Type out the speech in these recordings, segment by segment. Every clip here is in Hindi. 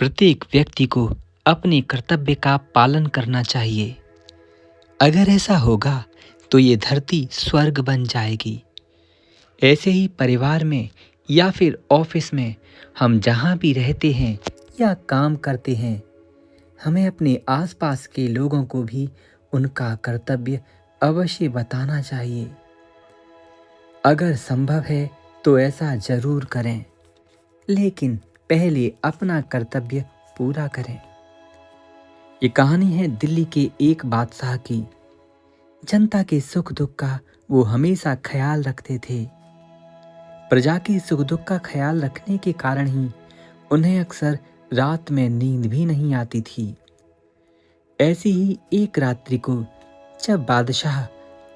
प्रत्येक व्यक्ति को अपने कर्तव्य का पालन करना चाहिए। अगर ऐसा होगा तो ये धरती स्वर्ग बन जाएगी। ऐसे ही परिवार में या फिर ऑफिस में हम जहाँ भी रहते हैं या काम करते हैं, हमें अपने आसपास के लोगों को भी उनका कर्तव्य अवश्य बताना चाहिए। अगर संभव है तो ऐसा ज़रूर करें, लेकिन पहले अपना कर्तव्य पूरा करें। ये कहानी है दिल्ली के एक बादशाह की। जनता के सुख दुख का वो हमेशा ख्याल रखते थे। प्रजा के सुख दुख का ख्याल रखने के कारण ही उन्हें अक्सर रात में नींद भी नहीं आती थी। ऐसी ही एक रात्रि को जब बादशाह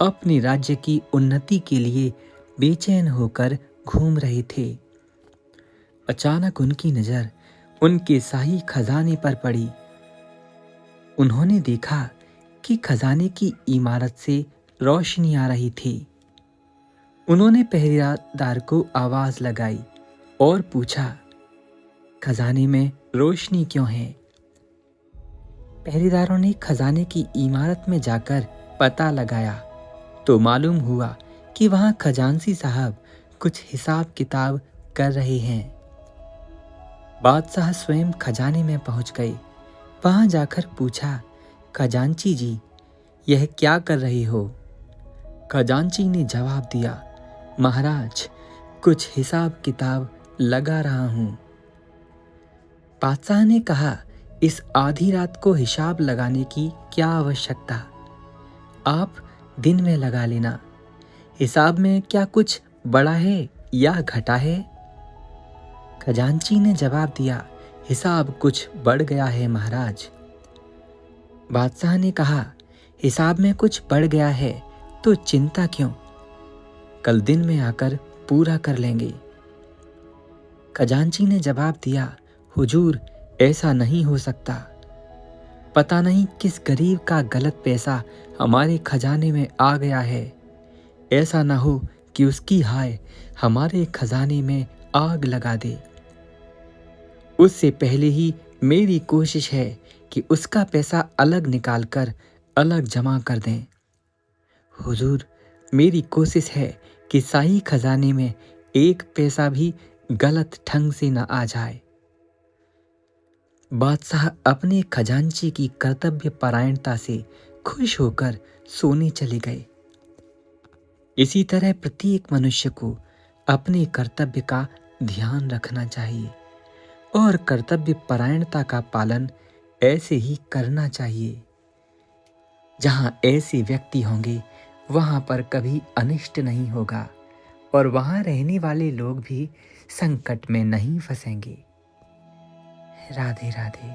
अपने राज्य की उन्नति के लिए बेचैन होकर घूम रहे थे, अचानक उनकी नज़र उनके शाही खजाने पर पड़ी। उन्होंने देखा कि खजाने की इमारत से रोशनी आ रही थी। उन्होंने पहरेदार को आवाज़ लगाई और पूछा, खजाने में रोशनी क्यों है? पहरेदारों ने खजाने की इमारत में जाकर पता लगाया तो मालूम हुआ कि वहाँ खजांची साहब कुछ हिसाब किताब कर रहे हैं। बादशाह स्वयं खजाने में पहुंच गए। वहां जाकर पूछा, खजांची जी, यह क्या कर रहे हो? खजांची ने जवाब दिया, महाराज, कुछ हिसाब किताब लगा रहा हूं। बादशाह ने कहा, इस आधी रात को हिसाब लगाने की क्या आवश्यकता? आप दिन में लगा लेना। हिसाब में क्या कुछ बढ़ा है या घटा है? खजांची ने जवाब दिया, हिसाब कुछ बढ़ गया है महाराज। बादशाह ने कहा, हिसाब में कुछ बढ़ गया है तो चिंता क्यों? कल दिन में आकर पूरा कर लेंगे। खजांची ने जवाब दिया, हुजूर, ऐसा नहीं हो सकता। पता नहीं किस गरीब का गलत पैसा हमारे खजाने में आ गया है। ऐसा ना हो कि उसकी हाय हमारे खजाने में आग लगा दे। उससे पहले ही मेरी कोशिश है कि उसका पैसा अलग निकाल कर अलग जमा कर दें। हुजूर, मेरी कोशिश है कि शाही खजाने में एक पैसा भी गलत ढंग से न आ जाए। बादशाह अपने खजांची की कर्तव्य परायणता से खुश होकर सोने चले गए। इसी तरह प्रत्येक मनुष्य को अपने कर्तव्य का ध्यान रखना चाहिए और कर्तव्य परायणता का पालन ऐसे ही करना चाहिए। जहां ऐसे व्यक्ति होंगे वहां पर कभी अनिष्ट नहीं होगा और वहां रहने वाले लोग भी संकट में नहीं फंसेंगे। राधे राधे।